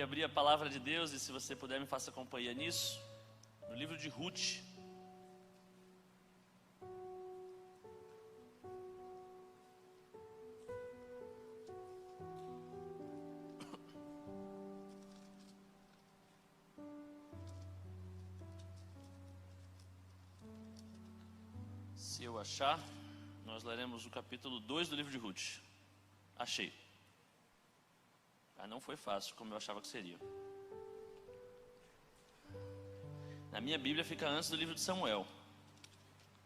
e abrir a palavra de Deus, e se você puder me faça companhia nisso, no livro de Ruth. Se eu achar, nós leremos o capítulo 2 do livro de Ruth. Achei. Mas não foi fácil, como eu achava que seria. Na minha Bíblia fica antes do livro de Samuel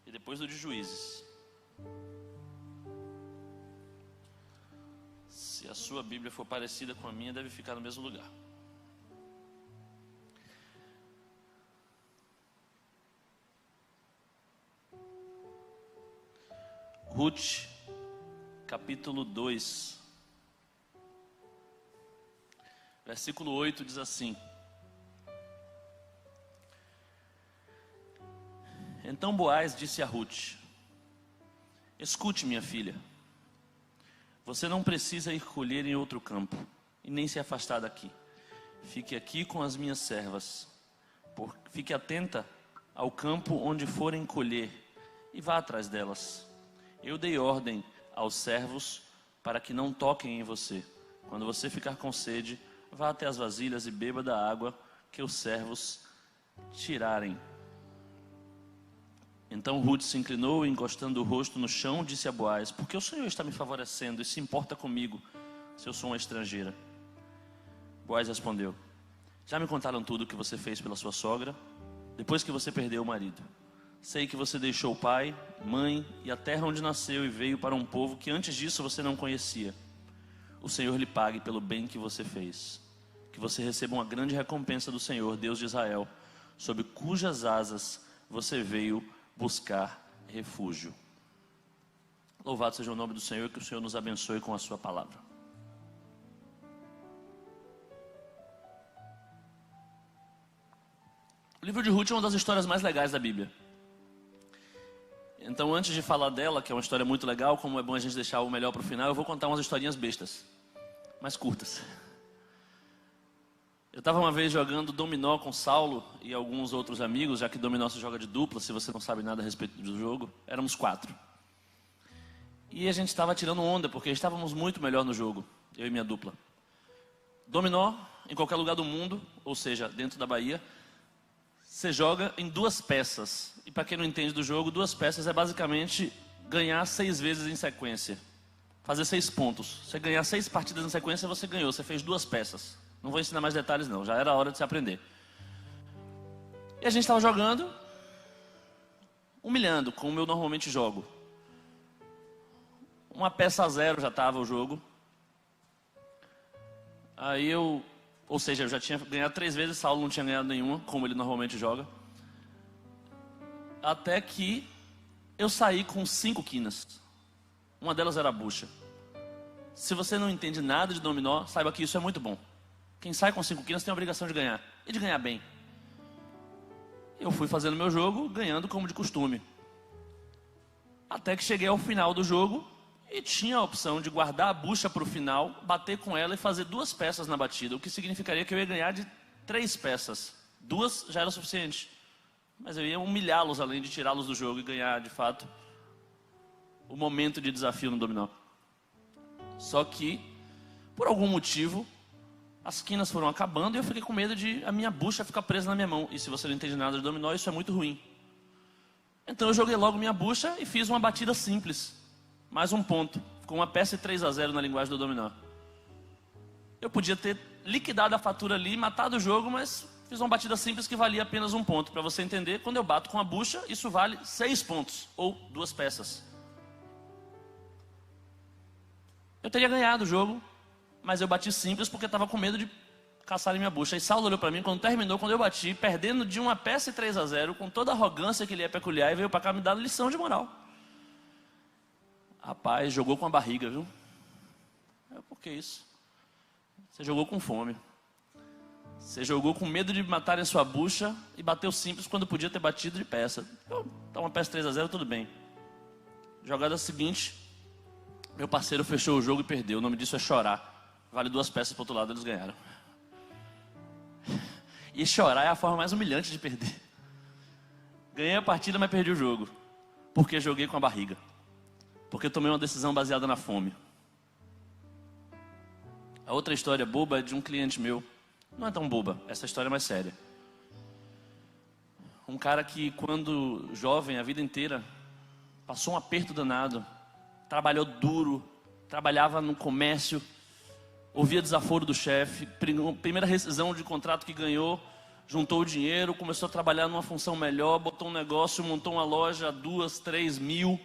e depois do de Juízes. Se a sua Bíblia for parecida com a minha, deve ficar no mesmo lugar. Ruth, capítulo 2, versículo 8 diz assim: Então Boaz disse a Ruth: Escute, minha filha, você não precisa ir colher em outro campo, e nem se afastar daqui. Fique aqui com as minhas servas. Fique atenta ao campo onde forem colher, e vá atrás delas. Eu dei ordem aos servos para que não toquem em você. Quando você ficar com sede, vá até as vasilhas e beba da água que os servos tirarem. Então Ruth se inclinou e, encostando o rosto no chão, disse a Boaz: Por que o Senhor está me favorecendo e se importa comigo, se eu sou uma estrangeira? Boaz respondeu: Já me contaram tudo o que você fez pela sua sogra, depois que você perdeu o marido. Sei que você deixou o pai, mãe e a terra onde nasceu e veio para um povo que antes disso você não conhecia. O Senhor lhe pague pelo bem que você fez. Que você receba uma grande recompensa do Senhor, Deus de Israel, sob cujas asas você veio buscar refúgio. Louvado seja o nome do Senhor, que o Senhor nos abençoe com a sua palavra. O livro de Ruth é uma das histórias mais legais da Bíblia. Então, antes de falar dela, que é uma história muito legal, como é bom a gente deixar o melhor para o final, eu vou contar umas historinhas bestas, mais curtas. Eu estava uma vez jogando dominó com Saulo e alguns outros amigos, já que dominó se joga de dupla, se você não sabe nada a respeito do jogo. Éramos 4. E a gente estava tirando onda, porque estávamos muito melhor no jogo, eu e minha dupla. Dominó, em qualquer lugar do mundo, ou seja, dentro da Bahia, você joga em 2 peças. E para quem não entende do jogo, 2 peças é basicamente ganhar 6 vezes em sequência. Fazer 6 pontos. Você ganhar 6 partidas em sequência, você ganhou. Você fez 2 peças. Não vou ensinar mais detalhes não, já era a hora de se aprender. E a gente estava jogando, humilhando, como eu normalmente jogo. 1 peça a 0 já estava o jogo. Aí ou seja, eu já tinha ganhado 3 vezes, Saulo não tinha ganhado nenhuma, como ele normalmente joga. Até que eu saí com 5 quinas. Uma delas era a bucha. Se você não entende nada de dominó, saiba que isso é muito bom. Quem sai com 5 quinas tem a obrigação de ganhar, e de ganhar bem. Eu fui fazendo meu jogo, ganhando como de costume. Até que cheguei ao final do jogo e tinha a opção de guardar a bucha para o final, bater com ela e fazer 2 peças na batida, o que significaria que eu ia ganhar de 3 peças. 2 já era o suficiente, mas eu ia humilhá-los além de tirá-los do jogo e ganhar de fato o momento de desafio no dominó. Só que, por algum motivo, as quinas foram acabando e eu fiquei com medo de a minha bucha ficar presa na minha mão. E se você não entende nada de dominó, isso é muito ruim. Então eu joguei logo minha bucha e fiz uma batida simples. Mais 1 ponto. Ficou 1 peça e 3 a 0 na linguagem do dominó. Eu podia ter liquidado a fatura ali, matado o jogo, mas fiz uma batida simples que valia apenas 1 ponto. Para você entender, quando eu bato com a bucha, isso vale 6 pontos, ou 2 peças. Eu teria ganhado o jogo, mas eu bati simples porque estava com medo de caçarem minha bucha. E Saulo olhou para mim quando terminou, quando eu bati, perdendo de 1 peça e 3 a 0, com toda a arrogância que ele é peculiar, e veio para cá me dar lição de moral. Rapaz, jogou com a barriga, viu? Por que isso? Você jogou com fome. Você jogou com medo de matarem a sua bucha e bateu simples quando podia ter batido de peça. Tá 1 peça 3 a 0, tudo bem. Jogada seguinte, meu parceiro fechou o jogo e perdeu. O nome disso é chorar. Vale 2 peças para o outro lado, eles ganharam. E chorar é a forma mais humilhante de perder. Ganhei a partida, mas perdi o jogo. Porque joguei com a barriga. Porque tomei uma decisão baseada na fome. A outra história boba é de um cliente meu. Não é tão boba, essa história é mais séria. Um cara que, quando jovem, a vida inteira, passou um aperto danado. Trabalhou duro, trabalhava no comércio, ouvia desaforo do chefe, primeira rescisão de contrato que ganhou, juntou o dinheiro, começou a trabalhar numa função melhor, botou um negócio, montou uma loja, 2, 3 mil,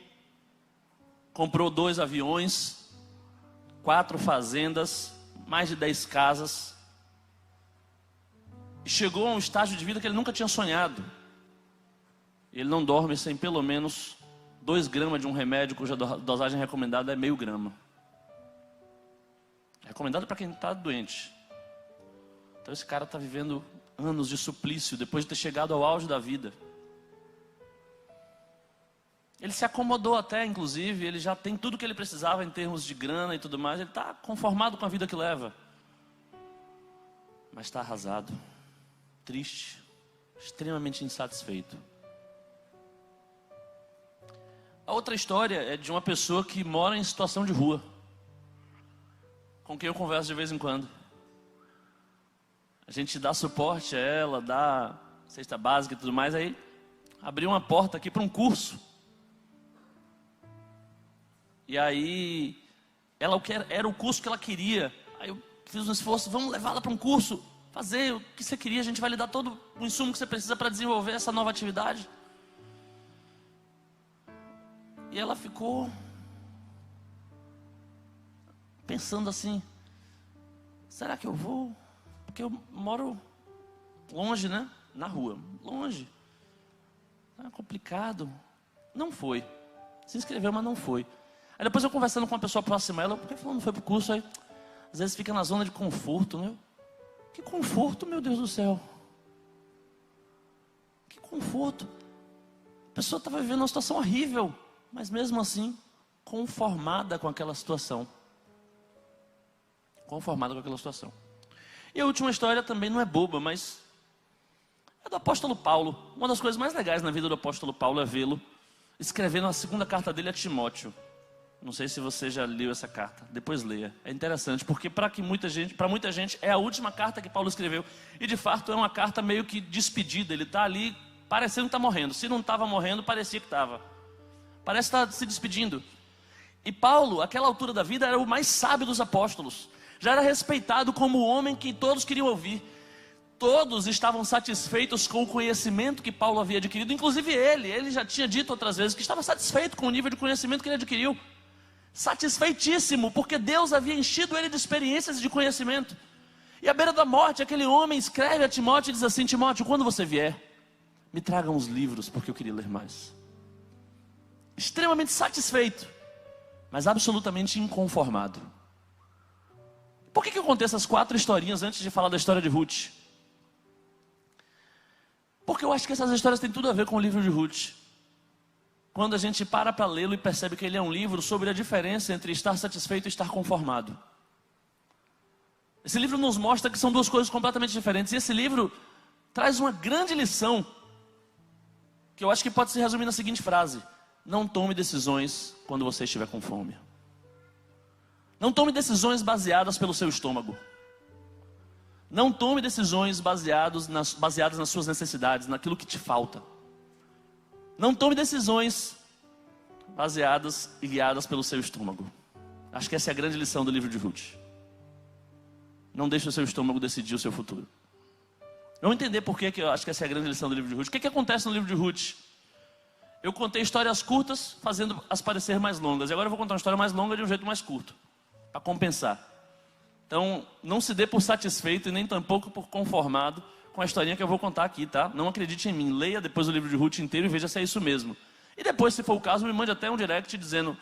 comprou 2 aviões, 4 fazendas, mais de 10 casas, e chegou a um estágio de vida que ele nunca tinha sonhado. Ele não dorme sem pelo menos 2 gramas de um remédio cuja dosagem recomendada é meio grama. Recomendado para quem está doente. Então esse cara está vivendo anos de suplício depois de ter chegado ao auge da vida. Ele se acomodou até, inclusive, ele já tem tudo que ele precisava em termos de grana e tudo mais. Ele está conformado com a vida que leva. Mas está arrasado, triste, extremamente insatisfeito. A outra história é de uma pessoa que mora em situação de rua, com quem eu converso de vez em quando. A gente dá suporte a ela, dá cesta básica e tudo mais. Aí abriu uma porta aqui para um curso. E aí ela era o curso que ela queria. Aí eu fiz um esforço, vamos levá-la para um curso, fazer o que você queria, a gente vai lhe dar todo o insumo que você precisa para desenvolver essa nova atividade. E ela ficou pensando assim, será que eu vou? Porque eu moro longe, né? Na rua, longe. É complicado. Não foi. Se inscreveu, mas não foi. Aí depois eu conversando com uma pessoa próxima a ela, por que falando não foi pro curso? Aí, às vezes fica na zona de conforto, né? Que conforto, meu Deus do céu. Que conforto. A pessoa estava vivendo uma situação horrível, mas mesmo assim, conformada com aquela situação. Conformada com aquela situação. E a última história também não é boba, mas é do apóstolo Paulo. Uma das coisas mais legais na vida do apóstolo Paulo é vê-lo escrevendo a segunda carta dele a Timóteo. Não sei se você já leu essa carta, depois leia. É interessante, porque para muita gente é a última carta que Paulo escreveu. E de fato é uma carta meio que despedida. Ele está ali parecendo que está morrendo. Se não estava morrendo, parecia que estava. Parece estar se despedindo. E Paulo, àquela altura da vida, era o mais sábio dos apóstolos. Já era respeitado como o homem que todos queriam ouvir. Todos estavam satisfeitos com o conhecimento que Paulo havia adquirido. Inclusive ele já tinha dito outras vezes que estava satisfeito com o nível de conhecimento que ele adquiriu. Satisfeitíssimo, porque Deus havia enchido ele de experiências e de conhecimento. E à beira da morte, aquele homem escreve a Timóteo e diz assim: Timóteo, quando você vier, me traga uns livros, porque eu queria ler mais. Extremamente satisfeito, mas absolutamente inconformado. Por que eu contei essas 4 historinhas antes de falar da história de Ruth? Porque eu acho que essas histórias têm tudo a ver com o livro de Ruth. Quando a gente para lê-lo e percebe que ele é um livro sobre a diferença entre estar satisfeito e estar conformado. Esse livro nos mostra que são 2 coisas completamente diferentes. E esse livro traz uma grande lição, que eu acho que pode se resumir na seguinte frase: não tome decisões quando você estiver com fome. Não tome decisões baseadas pelo seu estômago. Não tome decisões baseadas nas suas necessidades, naquilo que te falta. Não tome decisões baseadas e guiadas pelo seu estômago. Acho que essa é a grande lição do livro de Ruth. Não deixe o seu estômago decidir o seu futuro. Vamos entender por que eu acho que essa é a grande lição do livro de Ruth. O que acontece no livro de Ruth? Eu contei histórias curtas, fazendo-as parecer mais longas. E agora eu vou contar uma história mais longa de um jeito mais curto, para compensar. Então, não se dê por satisfeito e nem tampouco por conformado com a historinha que eu vou contar aqui, tá? Não acredite em mim. Leia depois o livro de Ruth inteiro e veja se é isso mesmo. E depois, se for o caso, me mande até um direct dizendo: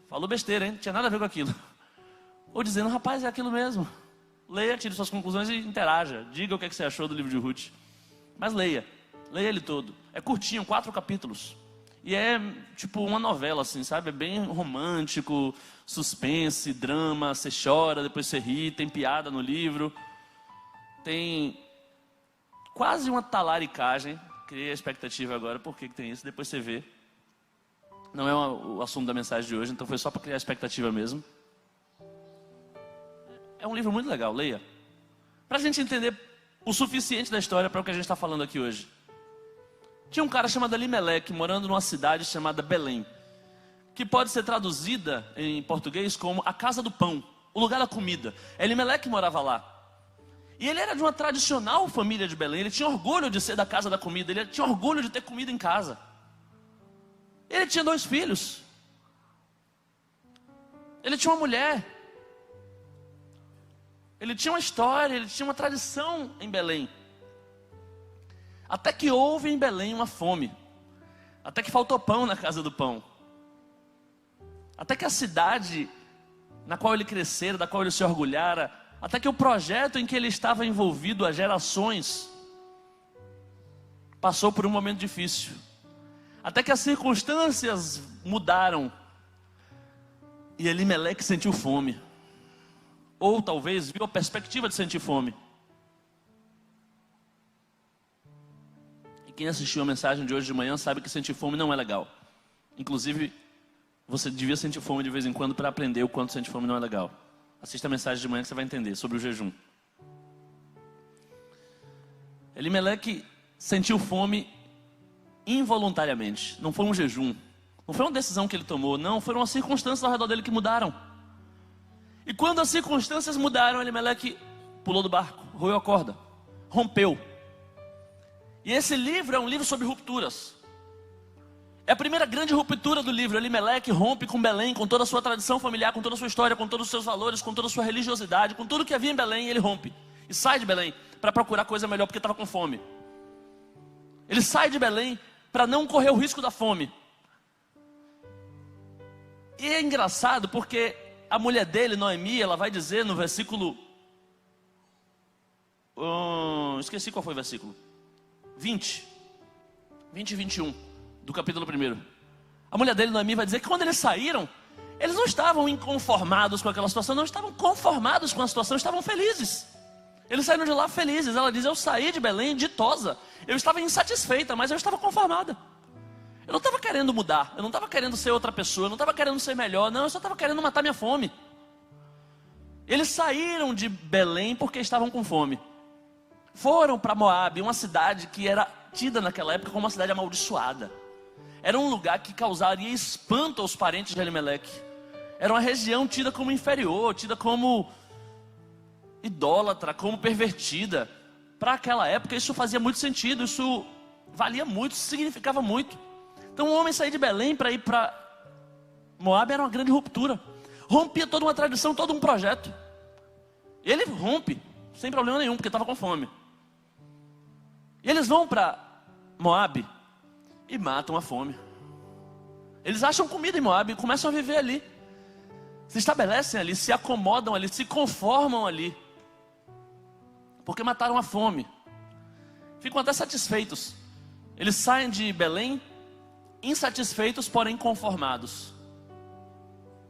falou besteira, hein? Não tinha nada a ver com aquilo. Ou dizendo: rapaz, é aquilo mesmo. Leia, tire suas conclusões e interaja. Diga o que você achou do livro de Ruth. Mas leia. Leia ele todo. É curtinho, 4 capítulos. E é tipo uma novela, assim, sabe? É bem romântico, suspense, drama. Você chora, depois você ri. Tem piada no livro. Tem quase uma talaricagem. Criei a expectativa agora, por que tem isso? Depois você vê. Não é o assunto da mensagem de hoje, então foi só para criar a expectativa mesmo. É um livro muito legal, leia. Para a gente entender o suficiente da história para o que a gente está falando aqui hoje. Tinha um cara chamado Elimeleque, morando numa cidade chamada Belém, que pode ser traduzida em português como a casa do pão, o lugar da comida. Elimeleque morava lá. E ele era de uma tradicional família de Belém, ele tinha orgulho de ser da casa da comida, ele tinha orgulho de ter comida em casa. Ele tinha 2 filhos. Ele tinha uma mulher. Ele tinha uma história, ele tinha uma tradição em Belém. Até que houve em Belém uma fome. Até que faltou pão na casa do pão. Até que a cidade na qual ele crescera, da qual ele se orgulhara, até que o projeto em que ele estava envolvido há gerações passou por um momento difícil. Até que as circunstâncias mudaram. E Elimeleque sentiu fome. Ou talvez viu a perspectiva de sentir fome. E quem assistiu a mensagem de hoje de manhã sabe que sentir fome não é legal. Inclusive, você devia sentir fome de vez em quando para aprender o quanto sentir fome não é legal. Assista a mensagem de manhã que você vai entender sobre o jejum. Elimeleque sentiu fome involuntariamente. Não foi um jejum. Não foi uma decisão que ele tomou. Não, foram as circunstâncias ao redor dele que mudaram. E quando as circunstâncias mudaram, Elimeleque pulou do barco, roeu a corda, rompeu. E esse livro é um livro sobre rupturas. É a primeira grande ruptura do livro. Elimeleque rompe com Belém, com toda a sua tradição familiar, com toda a sua história, com todos os seus valores, com toda a sua religiosidade, com tudo que havia em Belém, ele rompe. E sai de Belém para procurar coisa melhor, porque estava com fome. Ele sai de Belém para não correr o risco da fome. E é engraçado porque a mulher dele, Noemi, ela vai dizer no versículo... esqueci qual foi o versículo. 20 e 21 do capítulo 1. A mulher dele, Noemi, vai dizer que quando eles saíram, eles não estavam inconformados com aquela situação, não estavam conformados com a situação, estavam felizes. Eles saíram de lá felizes. Ela diz, eu saí de Belém ditosa. Eu estava insatisfeita, mas eu estava conformada. Eu não estava querendo mudar, eu não estava querendo ser outra pessoa, eu não estava querendo ser melhor, não, eu só estava querendo matar minha fome. Eles saíram de Belém porque estavam com fome. Foram para Moabe, uma cidade que era tida naquela época como uma cidade amaldiçoada. Era um lugar que causaria espanto aos parentes de Elimeleque. Era uma região tida como inferior, tida como idólatra, como pervertida. Para aquela época isso fazia muito sentido, isso valia muito, isso significava muito. Então o homem sair de Belém para ir para Moabe era uma grande ruptura. Rompia toda uma tradição, todo um projeto. Ele rompe, sem problema nenhum, porque estava com fome. E eles vão para Moabe e matam a fome. Eles acham comida em Moabe e começam a viver ali. Se estabelecem ali, se acomodam ali, se conformam ali. Porque mataram a fome. Ficam até satisfeitos. Eles saem de Belém insatisfeitos, porém conformados.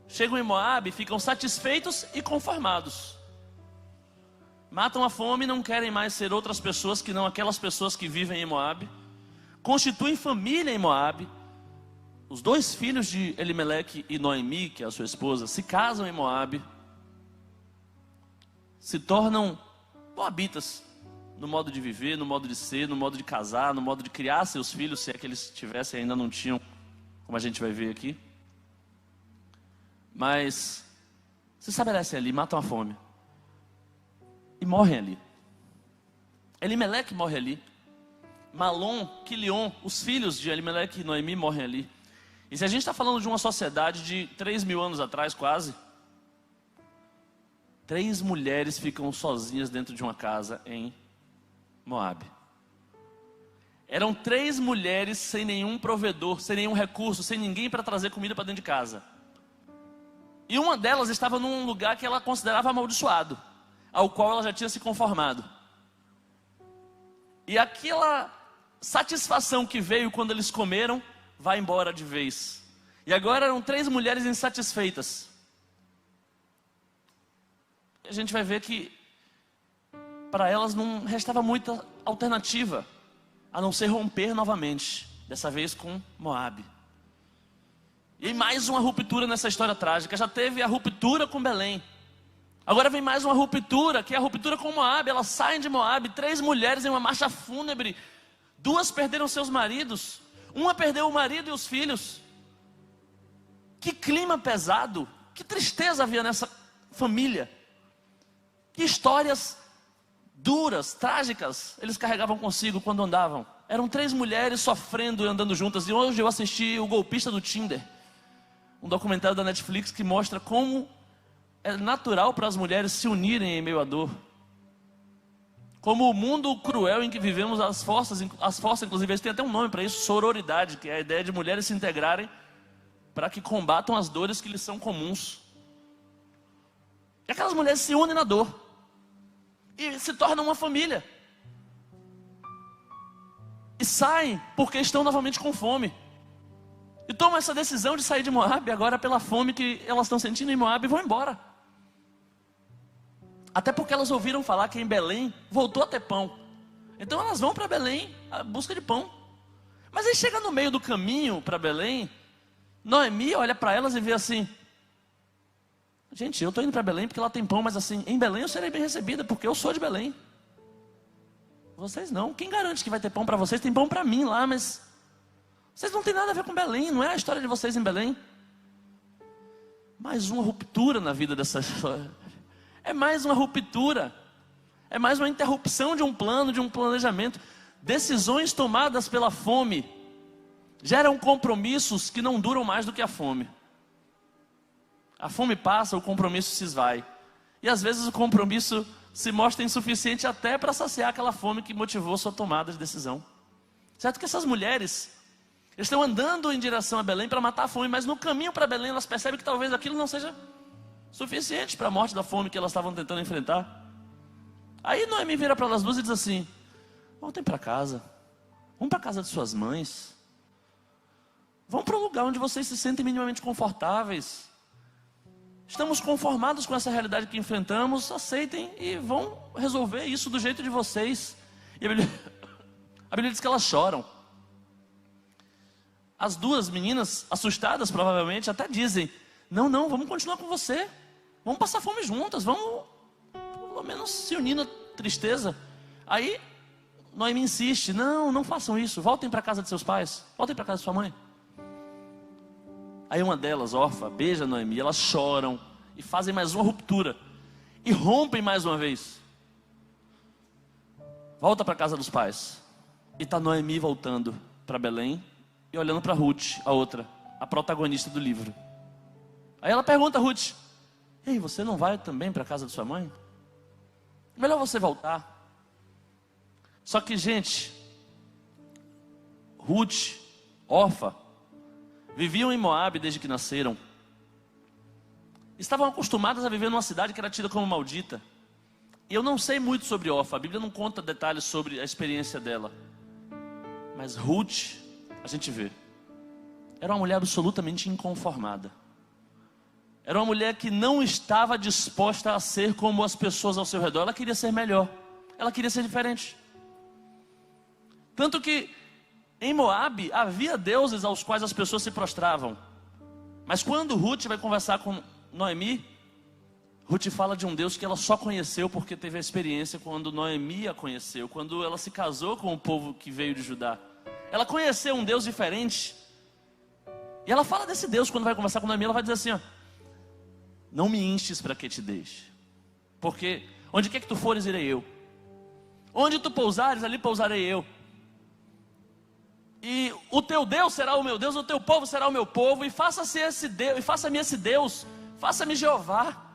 Chegam em Moabe, ficam satisfeitos e conformados. Matam a fome e não querem mais ser outras pessoas que não aquelas pessoas que vivem em Moabe. Constituem família em Moabe. Os 2 filhos de Elimeleque e Noemi, que é a sua esposa, se casam em Moabe. Se tornam moabitas no modo de viver, no modo de ser, no modo de casar, no modo de criar seus filhos, se é que eles tivessem, ainda não tinham, como a gente vai ver aqui. Mas se estabelecem ali, matam a fome e morrem ali. Elimeleque morre ali. Malom, Quilion, os filhos de Elimeleque e Noemi morrem ali. E se a gente está falando de uma sociedade de 3.000 anos atrás quase, 3 mulheres ficam sozinhas dentro de uma casa em Moabe. Eram 3 mulheres sem nenhum provedor, sem nenhum recurso, sem ninguém para trazer comida para dentro de casa. E uma delas estava num lugar que ela considerava amaldiçoado, ao qual ela já tinha se conformado. E aquela satisfação que veio quando eles comeram, vai embora de vez. E agora eram 3 mulheres insatisfeitas. E a gente vai ver que para elas não restava muita alternativa a não ser romper novamente, dessa vez com Moabe. E mais uma ruptura nessa história trágica. Já teve a ruptura com Belém. Agora vem mais uma ruptura, que é a ruptura com Moabe. Elas saem de Moabe, 3 mulheres em uma marcha fúnebre. 2 perderam seus maridos. Uma perdeu o marido e os filhos. Que clima pesado. Que tristeza havia nessa família. Que histórias duras, trágicas, eles carregavam consigo quando andavam. Eram 3 mulheres sofrendo e andando juntas. E hoje eu assisti O Golpista do Tinder, um documentário da Netflix que mostra como é natural para as mulheres se unirem em meio à dor. Como o mundo cruel em que vivemos, as forças inclusive, eles têm até um nome para isso, sororidade, que é a ideia de mulheres se integrarem para que combatam as dores que lhes são comuns. E aquelas mulheres se unem na dor e se tornam uma família. E saem porque estão novamente com fome. E tomam essa decisão de sair de Moabe agora pela fome que elas estão sentindo em Moabe e vão embora. Até porque elas ouviram falar que em Belém voltou a ter pão. Então elas vão para Belém à busca de pão. Mas aí chega no meio do caminho para Belém, Noemi olha para elas e vê assim: gente, eu estou indo para Belém porque lá tem pão, mas assim, em Belém eu serei bem recebida porque eu sou de Belém. Vocês não. Quem garante que vai ter pão para vocês? Tem pão para mim lá, mas vocês não têm nada a ver com Belém. Não é a história de vocês em Belém. Mais uma ruptura na vida dessa história. É mais uma ruptura. É mais uma interrupção de um plano, de um planejamento. Decisões tomadas pela fome geram compromissos que não duram mais do que a fome. A fome passa, o compromisso se esvai. E às vezes o compromisso se mostra insuficiente até para saciar aquela fome que motivou sua tomada de decisão. Certo que essas mulheres estão andando em direção a Belém para matar a fome, mas no caminho para Belém elas percebem que talvez aquilo não seja suficiente para a morte da fome que elas estavam tentando enfrentar. Aí Noemi vira para elas duas e diz assim: voltem para casa, vão para a casa de suas mães, vão para um lugar onde vocês se sentem minimamente confortáveis. Estamos conformados com essa realidade que enfrentamos, aceitem e vão resolver isso do jeito de vocês. E a Bíblia diz que elas choram. As duas meninas, assustadas provavelmente, até dizem: não, vamos continuar com você, vamos passar fome juntas, vamos pelo menos se unir na tristeza. Aí Noemi insiste: não façam isso, voltem para a casa de seus pais, voltem para a casa de sua mãe. Aí uma delas, Orfa, beija Noemi, elas choram e fazem mais uma ruptura e rompem mais uma vez. Volta para a casa dos pais. E está Noemi voltando para Belém e olhando para Ruth, a outra, a protagonista do livro. Aí ela pergunta a Ruth: ei, você não vai também para a casa de sua mãe? Melhor você voltar. Só que, gente, Ruth, Orfa, viviam em Moabe desde que nasceram. Estavam acostumadas a viver numa cidade que era tida como maldita. E eu não sei muito sobre Orfa, a Bíblia não conta detalhes sobre a experiência dela. Mas Ruth, a gente vê, era uma mulher absolutamente inconformada. Era uma mulher que não estava disposta a ser como as pessoas ao seu redor. Ela queria ser melhor, ela queria ser diferente. Tanto que em Moabe havia deuses aos quais as pessoas se prostravam. Mas quando Ruth vai conversar com Noemi, Ruth fala de um Deus que ela só conheceu porque teve a experiência quando Noemi a conheceu, quando ela se casou com o povo que veio de Judá. Ela conheceu um Deus diferente. E ela fala desse Deus quando vai conversar com Noemi. Ela vai dizer assim: ó, não me instes para que te deixe, porque onde quer que tu fores, irei eu. Onde tu pousares, ali pousarei eu. E o teu Deus será o meu Deus, o teu povo será o meu povo, e faça-se esse Deus, e faça-me esse Deus, faça-me Jeová.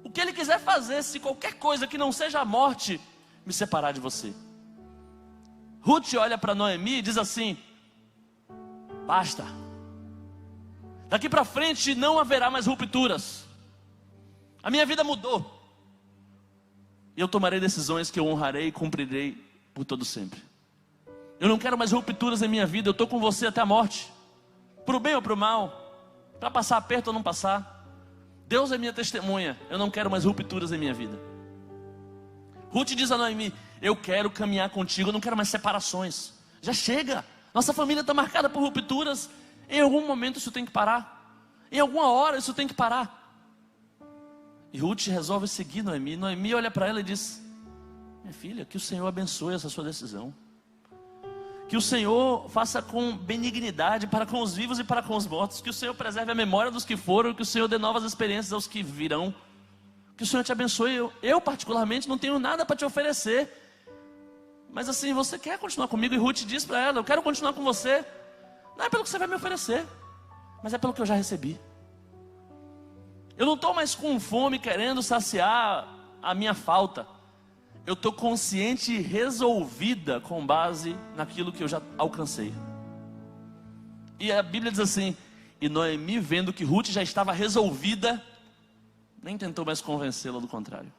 O que Ele quiser fazer, se qualquer coisa que não seja a morte me separar de você. Ruth olha para Noemi e diz assim: basta. Daqui para frente não haverá mais rupturas. A minha vida mudou. E eu tomarei decisões que eu honrarei e cumprirei por todo sempre. Eu não quero mais rupturas em minha vida. Eu estou com você até a morte, para o bem ou para o mal, para passar aperto ou não passar. Deus é minha testemunha. Eu não quero mais rupturas em minha vida. Ruth diz a Noemi: eu quero caminhar contigo, eu não quero mais separações. Já chega, nossa família está marcada por rupturas. Em algum momento isso tem que parar, em alguma hora isso tem que parar. E Ruth resolve seguir Noemi. Noemi olha para ela e diz: minha filha, que o Senhor abençoe essa sua decisão, que o Senhor faça com benignidade para com os vivos e para com os mortos, que o Senhor preserve a memória dos que foram, que o Senhor dê novas experiências aos que virão, que o Senhor te abençoe. Eu particularmente não tenho nada para te oferecer, mas assim, você quer continuar comigo? E Ruth diz para ela: eu quero continuar com você, não é pelo que você vai me oferecer, mas é pelo que eu já recebi. Eu não estou mais com fome querendo saciar a minha falta. Eu estou consciente e resolvida com base naquilo que eu já alcancei. E a Bíblia diz assim: e Noemi, vendo que Ruth já estava resolvida, nem tentou mais convencê-la do contrário.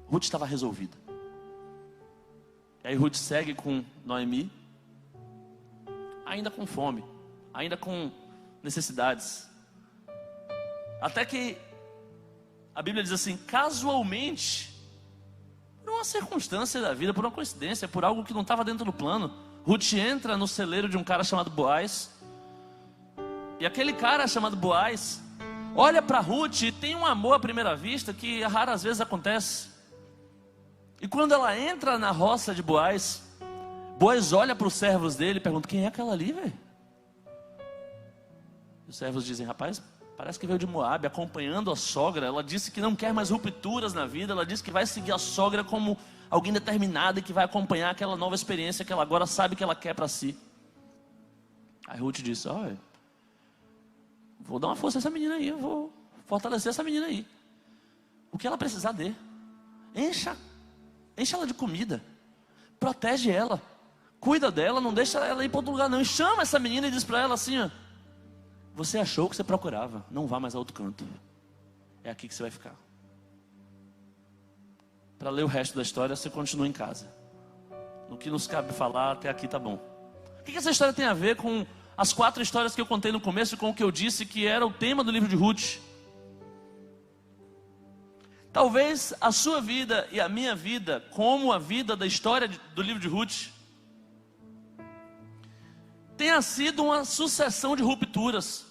Ruth estava resolvida. E aí Ruth segue com Noemi, ainda com fome, ainda com necessidades. Até que a Bíblia diz assim: casualmente, por uma circunstância da vida, por uma coincidência, por algo que não estava dentro do plano, Ruth entra no celeiro de um cara chamado Boaz. E aquele cara chamado Boaz olha para Ruth e tem um amor à primeira vista que raras vezes acontece. E quando ela entra na roça de Boaz, Boaz olha para os servos dele e pergunta: quem é aquela ali, velho? Os servos dizem: rapaz, parece que veio de Moabe, acompanhando a sogra. Ela disse que não quer mais rupturas na vida. Ela disse que vai seguir a sogra como alguém determinado e que vai acompanhar aquela nova experiência que ela agora sabe que ela quer para si. Aí Ruth disse: olha, vou dar uma força a essa menina aí, eu vou fortalecer essa menina aí. O que ela precisar dê. Encha ela de comida, protege ela, cuida dela, não deixa ela ir para outro lugar não. E chama essa menina e diz para ela assim: ó, você achou o que você procurava, não vá mais a outro canto, é aqui que você vai ficar. Para ler o resto da história, você continua em casa. No que nos cabe falar, até aqui tá bom. O que essa história tem a ver com as 4 histórias que eu contei no começo e com o que eu disse que era o tema do livro de Ruth? Talvez a sua vida e a minha vida, como a vida da história do livro de Ruth, tenha sido uma sucessão de rupturas,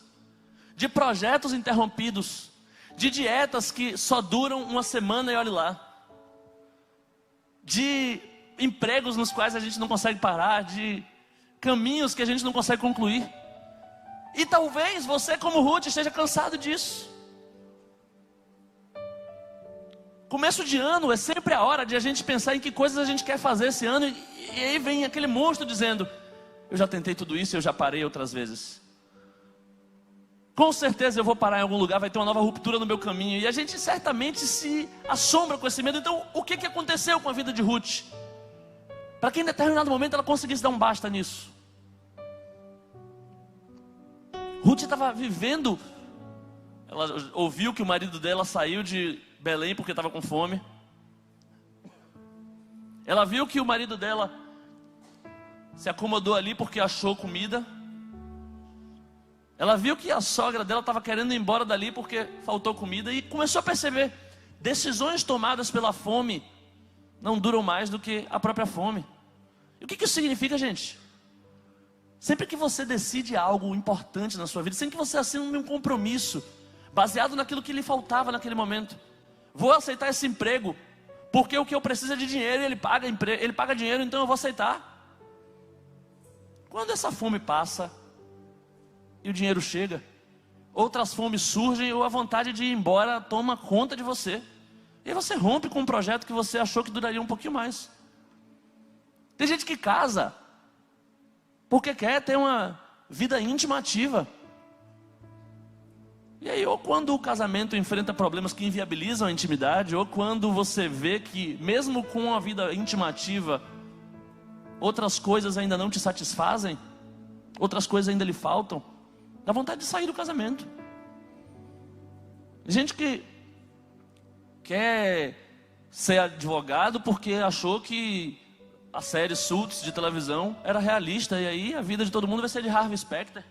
de projetos interrompidos, de dietas que só duram uma semana e olhe lá, de empregos nos quais a gente não consegue parar, de caminhos que a gente não consegue concluir. E talvez você, como Ruth, esteja cansado disso. Começo de ano é sempre a hora de a gente pensar em que coisas a gente quer fazer esse ano, e aí vem aquele monstro dizendo: eu já tentei tudo isso e eu já parei outras vezes. Com certeza eu vou parar em algum lugar, vai ter uma nova ruptura no meu caminho. E a gente certamente se assombra com esse medo. Então o que aconteceu com a vida de Ruth? Para que em determinado momento ela conseguisse dar um basta nisso. Ruth estava vivendo. Ela ouviu que o marido dela saiu de Belém porque estava com fome. Ela viu que o marido dela se acomodou ali porque achou comida. Ela viu que a sogra dela estava querendo ir embora dali porque faltou comida. E começou a perceber: decisões tomadas pela fome não duram mais do que a própria fome. E o que isso significa, gente? Sempre que você decide algo importante na sua vida, sempre que você assina um compromisso baseado naquilo que lhe faltava naquele momento: vou aceitar esse emprego porque o que eu preciso é de dinheiro e ele paga dinheiro, então eu vou aceitar. Quando essa fome passa e o dinheiro chega, outras fomes surgem ou a vontade de ir embora toma conta de você. E aí você rompe com um projeto que você achou que duraria um pouquinho mais. Tem gente que casa porque quer ter uma vida íntima ativa. E aí, ou quando o casamento enfrenta problemas que inviabilizam a intimidade, ou quando você vê que mesmo com a vida íntima ativa, outras coisas ainda não te satisfazem, outras coisas ainda lhe faltam, dá vontade de sair do casamento. Gente que quer ser advogado porque achou que a série Suits de televisão era realista, e aí a vida de todo mundo vai ser de Harvey Specter.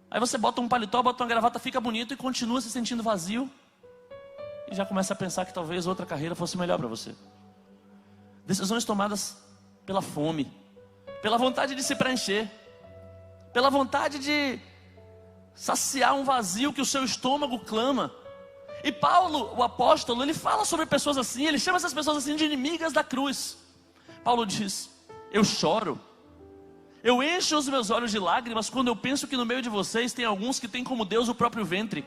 Aí você bota um paletó, bota uma gravata, fica bonito e continua se sentindo vazio. e já começa a pensar que talvez outra carreira fosse melhor para você. Decisões tomadas pela fome, pela vontade de se preencher, pela vontade de saciar um vazio que o seu estômago clama. E Paulo, o apóstolo, ele fala sobre pessoas assim, ele chama essas pessoas assim de inimigas da cruz. Paulo diz: eu choro, eu encho os meus olhos de lágrimas quando eu penso que no meio de vocês tem alguns que têm como Deus o próprio ventre.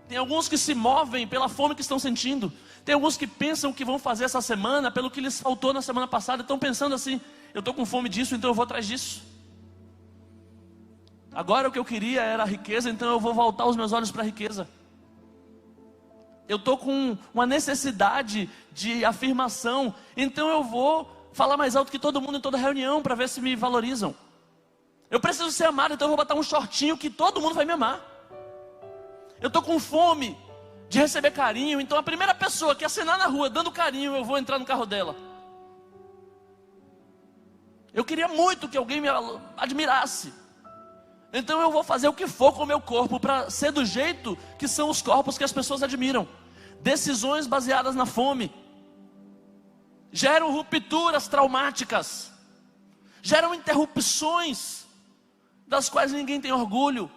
Tem alguns que se movem pela fome que estão sentindo. Tem alguns que pensam o que vão fazer essa semana pelo que lhes faltou na semana passada. Estão pensando assim: eu estou com fome disso, então eu vou atrás disso. Agora o que eu queria era a riqueza, então eu vou voltar os meus olhos para a riqueza. Eu estou com uma necessidade de afirmação, então eu vou falar mais alto que todo mundo em toda reunião para ver se me valorizam. Eu preciso ser amado, então eu vou botar um shortinho que todo mundo vai me amar. Eu estou com fome de receber carinho, então a primeira pessoa que acenar na rua dando carinho, eu vou entrar no carro dela. Eu queria muito que alguém me admirasse, então eu vou fazer o que for com o meu corpo para ser do jeito que são os corpos que as pessoas admiram. Decisões baseadas na fome geram rupturas traumáticas, geram interrupções das quais ninguém tem orgulho,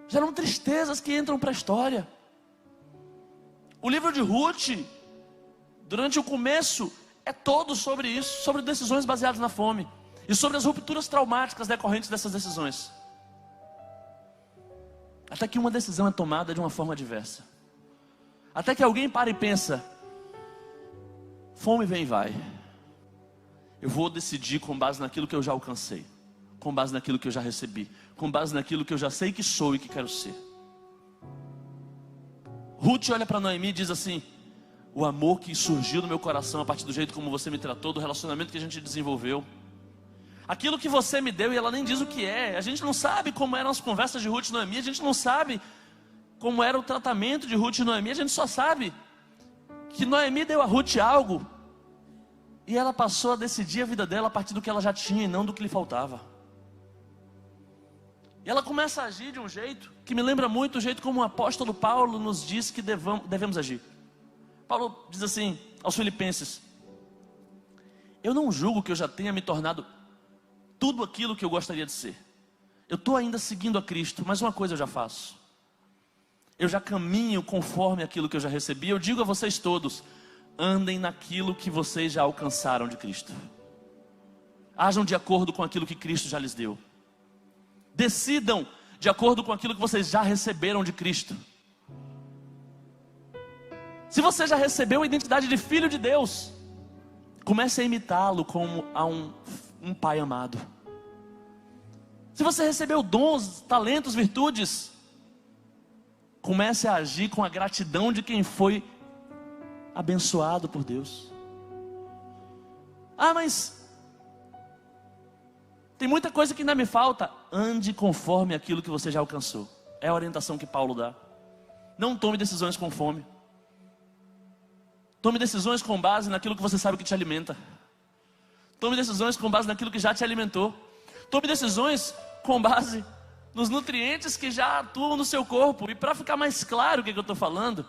geram tristezas que entram para a história. O livro de Ruth, durante o começo, é todo sobre isso, sobre decisões baseadas na fome e sobre as rupturas traumáticas decorrentes dessas decisões. Até que uma decisão é tomada de uma forma diversa. Até que alguém para e pensa: fome vem e vai. Eu vou decidir com base naquilo que eu já alcancei, com base naquilo que eu já recebi, com base naquilo que eu já sei que sou e que quero ser. Ruth olha para Noemi e diz assim: o amor que surgiu no meu coração a partir do jeito como você me tratou, do relacionamento que a gente desenvolveu, aquilo que você me deu, e ela nem diz o que é. A gente não sabe como eram as conversas de Ruth e Noemi, a gente não sabe como era o tratamento de Ruth e Noemi. A gente só sabe que Noemi deu a Ruth algo, e ela passou a decidir a vida dela a partir do que ela já tinha e não do que lhe faltava. E ela começa a agir de um jeito que me lembra muito o jeito como o apóstolo Paulo nos diz que devemos agir. Paulo diz assim aos Filipenses: eu não julgo que eu já tenha me tornado tudo aquilo que eu gostaria de ser. Eu estou ainda seguindo a Cristo, mas uma coisa eu já faço: eu já caminho conforme aquilo que eu já recebi. Eu digo a vocês todos: andem naquilo que vocês já alcançaram de Cristo. Ajam de acordo com aquilo que Cristo já lhes deu. Decidam de acordo com aquilo que vocês já receberam de Cristo. Se você já recebeu a identidade de filho de Deus, comece a imitá-lo como a um pai amado. Se você recebeu dons, talentos, virtudes, comece a agir com a gratidão de quem foi abençoado por Deus. Ah, mas tem muita coisa que ainda me falta. Ande conforme aquilo que você já alcançou. É a orientação que Paulo dá. Não tome decisões com fome. Tome decisões com base naquilo que você sabe que te alimenta. Tome decisões com base naquilo que já te alimentou. Tome decisões com base nos nutrientes que já atuam no seu corpo. E para ficar mais claro o que eu estou falando,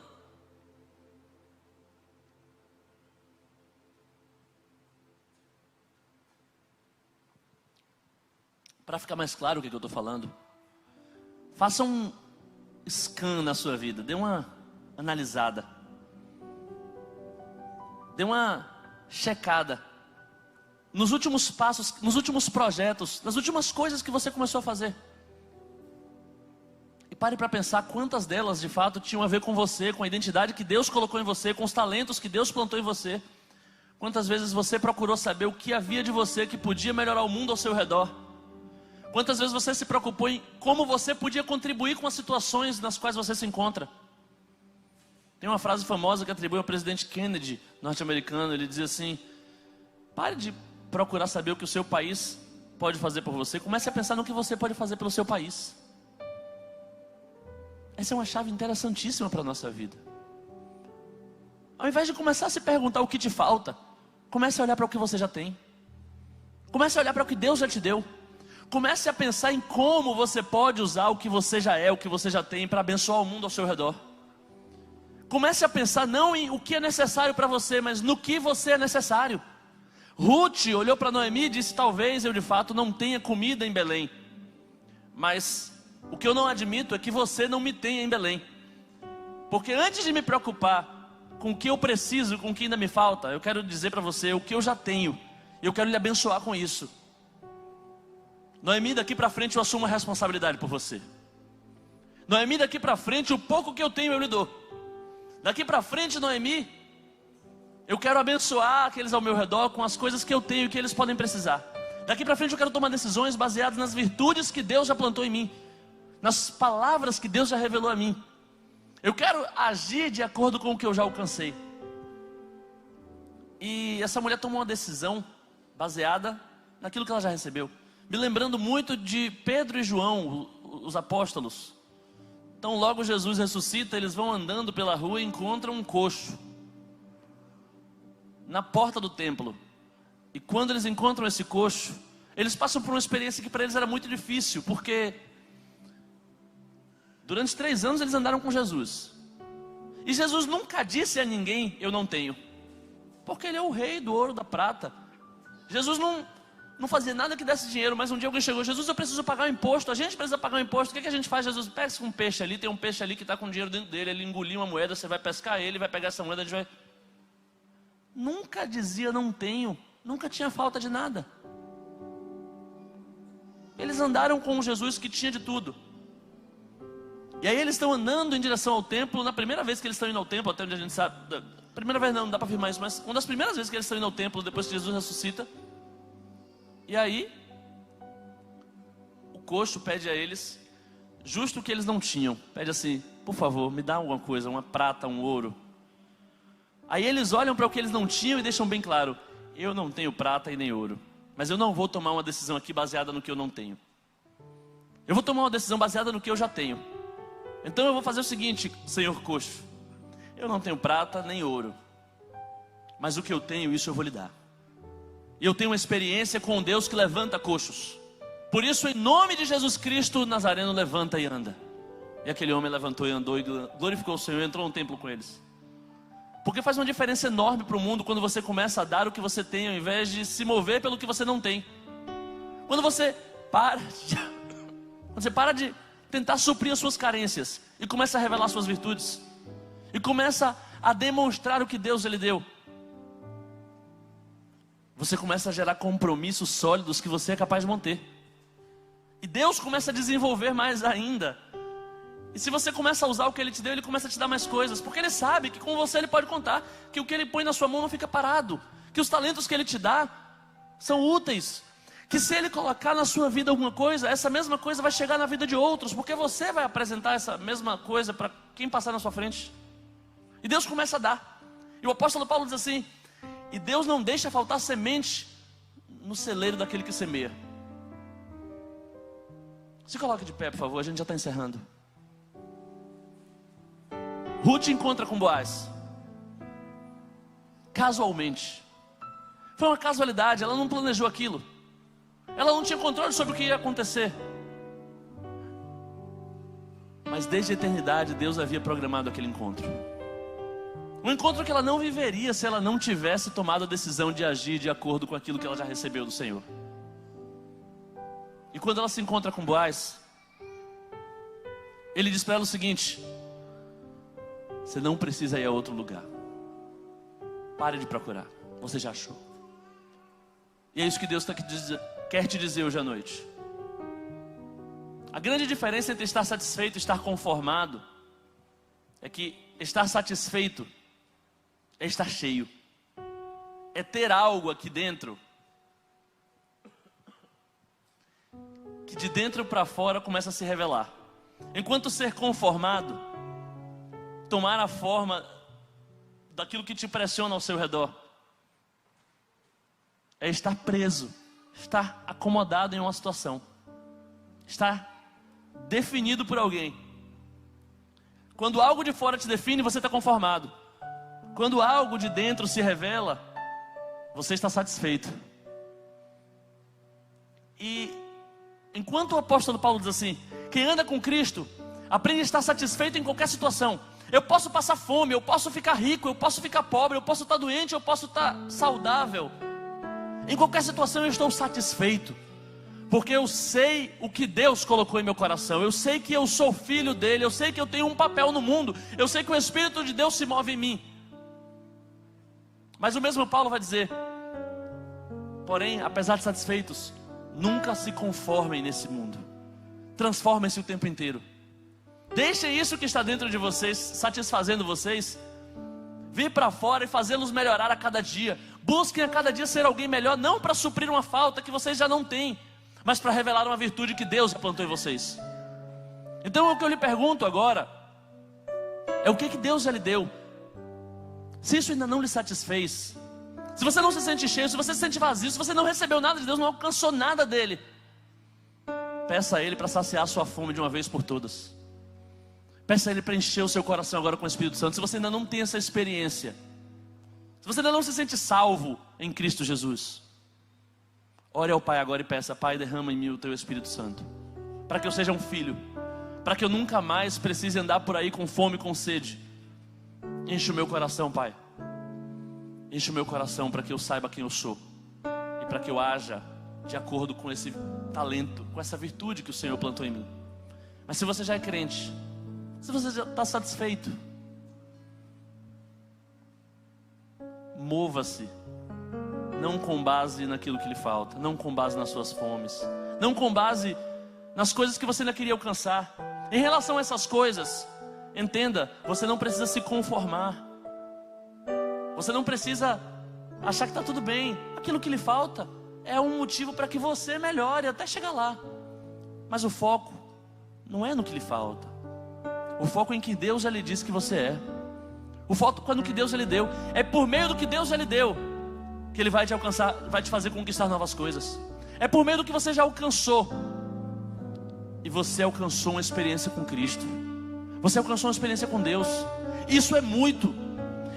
faça um scan na sua vida, dê uma analisada, dê uma checada nos últimos passos, nos últimos projetos, nas últimas coisas que você começou a fazer. E pare para pensar quantas delas de fato tinham a ver com você, com a identidade que Deus colocou em você, com os talentos que Deus plantou em você. Quantas vezes você procurou saber o que havia de você que podia melhorar o mundo ao seu redor? Quantas vezes você se preocupou em como você podia contribuir com as situações nas quais você se encontra? Tem uma frase famosa que atribui ao presidente Kennedy, norte-americano. Ele diz assim: pare de procurar saber o que o seu país pode fazer por você. Comece a pensar no que você pode fazer pelo seu país. Essa é uma chave interessantíssima para a nossa vida. Ao invés de começar a se perguntar o que te falta, comece a olhar para o que você já tem. Comece a olhar para o que Deus já te deu. Comece a pensar em como você pode usar o que você já é, o que você já tem, para abençoar o mundo ao seu redor. Comece a pensar não em o que é necessário para você, mas no que você é necessário. Ruth olhou para Noemi e disse: talvez eu de fato não tenha comida em Belém, mas o que eu não admito é que você não me tenha em Belém. Porque antes de me preocupar com o que eu preciso, com o que ainda me falta, eu quero dizer para você o que eu já tenho. E eu quero lhe abençoar com isso. Noemi, daqui para frente eu assumo a responsabilidade por você. Noemi, daqui para frente o pouco que eu tenho eu lhe dou. Daqui para frente, Noemi, eu quero abençoar aqueles ao meu redor com as coisas que eu tenho e que eles podem precisar. Daqui para frente eu quero tomar decisões baseadas nas virtudes que Deus já plantou em mim, nas palavras que Deus já revelou a mim. Eu quero agir de acordo com o que eu já alcancei. E essa mulher tomou uma decisão baseada naquilo que ela já recebeu. Me lembrando muito de Pedro e João, os apóstolos. Então logo Jesus ressuscita, eles vão andando pela rua e encontram um coxo na porta do templo. E quando eles encontram esse coxo, eles passam por uma experiência que para eles era muito difícil, porque durante 3 anos eles andaram com Jesus. E Jesus nunca disse a ninguém: eu não tenho. Porque ele é o rei do ouro, da prata. Jesus não fazia nada que desse dinheiro, mas um dia alguém chegou: Jesus, eu preciso pagar o imposto. A gente precisa pagar o imposto. O que a gente faz? Jesus, pega um peixe ali, tem um peixe ali que está com dinheiro dentro dele. Ele engoliu uma moeda, você vai pescar ele, vai pegar essa moeda, a gente vai... Nunca dizia não tenho, nunca tinha falta de nada. Eles andaram com um Jesus que tinha de tudo. E aí eles estão andando em direção ao templo. Na primeira vez que eles estão indo ao templo, até onde a gente sabe, primeira vez não dá para afirmar isso, mas uma das primeiras vezes que eles estão indo ao templo, depois que Jesus ressuscita. E aí o coxo pede a eles justo o que eles não tinham. Pede assim: por favor, me dá alguma coisa, uma prata, um ouro. Aí eles olham para o que eles não tinham e deixam bem claro: eu não tenho prata e nem ouro, mas eu não vou tomar uma decisão aqui baseada no que eu não tenho. Eu vou tomar uma decisão baseada no que eu já tenho. Então eu vou fazer o seguinte, senhor coxo: eu não tenho prata nem ouro, mas o que eu tenho, isso eu vou lhe dar. E eu tenho uma experiência com um Deus que levanta coxos. Por isso, em nome de Jesus Cristo, o Nazareno levanta e anda. E aquele homem levantou e andou e glorificou o Senhor e entrou no templo com eles. Porque faz uma diferença enorme para o mundo quando você começa a dar o que você tem, ao invés de se mover pelo que você não tem. Quando você para de tentar suprir as suas carências e começa a revelar suas virtudes, e começa a demonstrar o que Deus lhe deu, você começa a gerar compromissos sólidos que você é capaz de manter. E Deus começa a desenvolver mais ainda. E se você começa a usar o que Ele te deu, Ele começa a te dar mais coisas. Porque Ele sabe que com você Ele pode contar. Que o que Ele põe na sua mão não fica parado. Que os talentos que Ele te dá são úteis. Que se Ele colocar na sua vida alguma coisa, essa mesma coisa vai chegar na vida de outros. Porque você vai apresentar essa mesma coisa para quem passar na sua frente. E Deus começa a dar. E o apóstolo Paulo diz assim: e Deus não deixa faltar semente no celeiro daquele que semeia. Se coloque de pé, por favor, a gente já está encerrando. Ruth encontra com Boaz. Casualmente. Foi uma casualidade, ela não planejou aquilo. Ela não tinha controle sobre o que ia acontecer. Mas desde a eternidade Deus havia programado aquele encontro. Um encontro que ela não viveria se ela não tivesse tomado a decisão de agir de acordo com aquilo que ela já recebeu do Senhor. E quando ela se encontra com Boaz, ele diz para ela o seguinte: você não precisa ir a outro lugar. Pare de procurar, você já achou. E é isso que Deus quer te dizer hoje à noite. A grande diferença entre estar satisfeito e estar conformado é que estar satisfeito é estar cheio, é ter algo aqui dentro que de dentro para fora começa a se revelar. Enquanto ser conformado, tomar a forma daquilo que te pressiona ao seu redor, é estar preso, estar acomodado em uma situação, estar definido por alguém. Quando algo de fora te define, você está conformado. Quando algo de dentro se revela, você está satisfeito. E enquanto o apóstolo Paulo diz assim: quem anda com Cristo aprende a estar satisfeito em qualquer situação. Eu posso passar fome, eu posso ficar rico, eu posso ficar pobre, eu posso estar doente, eu posso estar saudável. Em qualquer situação eu estou satisfeito, porque eu sei o que Deus colocou em meu coração. Eu sei que eu sou filho dele, eu sei que eu tenho um papel no mundo, eu sei que o Espírito de Deus se move em mim. Mas o mesmo Paulo vai dizer: porém, apesar de satisfeitos, nunca se conformem nesse mundo. Transformem-se o tempo inteiro. Deixem isso que está dentro de vocês, satisfazendo vocês, vir para fora e fazê-los melhorar a cada dia. Busquem a cada dia ser alguém melhor, não para suprir uma falta que vocês já não têm, mas para revelar uma virtude que Deus plantou em vocês. Então o que eu lhe pergunto agora é: o que Deus já lhe deu? Se isso ainda não lhe satisfez, se você não se sente cheio, se você se sente vazio, se você não recebeu nada de Deus, não alcançou nada dele, peça a Ele para saciar a sua fome de uma vez por todas. Peça a Ele para encher o seu coração agora com o Espírito Santo. Se você ainda não tem essa experiência, se você ainda não se sente salvo em Cristo Jesus, ore ao Pai agora e peça: Pai, derrama em mim o Teu Espírito Santo, para que eu seja um filho, para que eu nunca mais precise andar por aí com fome e com sede. Enche o meu coração, Pai. Enche o meu coração para que eu saiba quem eu sou e para que eu haja de acordo com esse talento, com essa virtude que o Senhor plantou em mim. Mas se você já é crente, se você já está satisfeito, mova-se, não com base naquilo que lhe falta, não com base nas suas fomes, não com base nas coisas que você ainda queria alcançar. Em relação a essas coisas, entenda, você não precisa se conformar, você não precisa achar que está tudo bem. Aquilo que lhe falta é um motivo para que você melhore até chegar lá. Mas o foco não é no que lhe falta, o foco é em que Deus já lhe disse que você é. O foco é no que Deus já lhe deu. É por meio do que Deus já lhe deu que Ele vai te alcançar, vai te fazer conquistar novas coisas. É por meio do que você já alcançou. E você alcançou uma experiência com Cristo, você alcançou uma experiência com Deus. Isso é muito,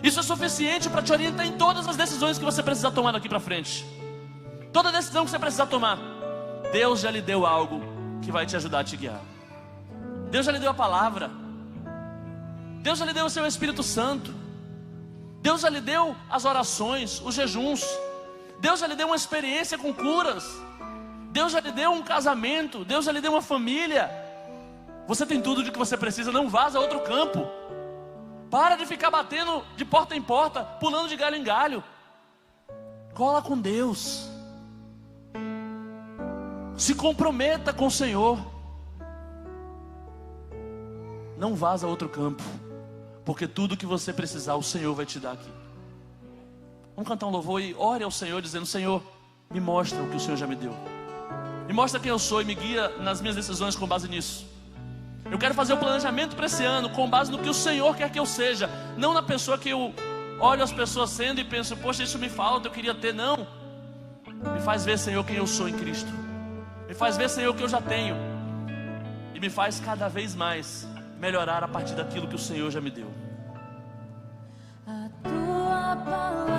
isso é suficiente para te orientar em todas as decisões que você precisa tomar daqui para frente. Toda decisão que você precisa tomar, Deus já lhe deu algo que vai te ajudar a te guiar. Deus já lhe deu a palavra, Deus já lhe deu o seu Espírito Santo, Deus já lhe deu as orações, os jejuns, Deus já lhe deu uma experiência com curas, Deus já lhe deu um casamento, Deus já lhe deu uma família. Você tem tudo de que você precisa, não vaza a outro campo. Para de ficar batendo de porta em porta, pulando de galho em galho. Cola com Deus. Se comprometa com o Senhor. Não vaza a outro campo, porque tudo que você precisar, o Senhor vai te dar aqui. Vamos cantar um louvor e ore ao Senhor, dizendo: Senhor, me mostra o que o Senhor já me deu. Me mostra quem eu sou e me guia nas minhas decisões com base nisso. Eu quero fazer o planejamento para esse ano com base no que o Senhor quer que eu seja, não na pessoa que eu olho as pessoas sendo e penso: poxa, isso me falta, eu queria ter. Não, me faz ver, Senhor, quem eu sou em Cristo. Me faz ver, Senhor, o que eu já tenho. E me faz cada vez mais melhorar a partir daquilo que o Senhor já me deu.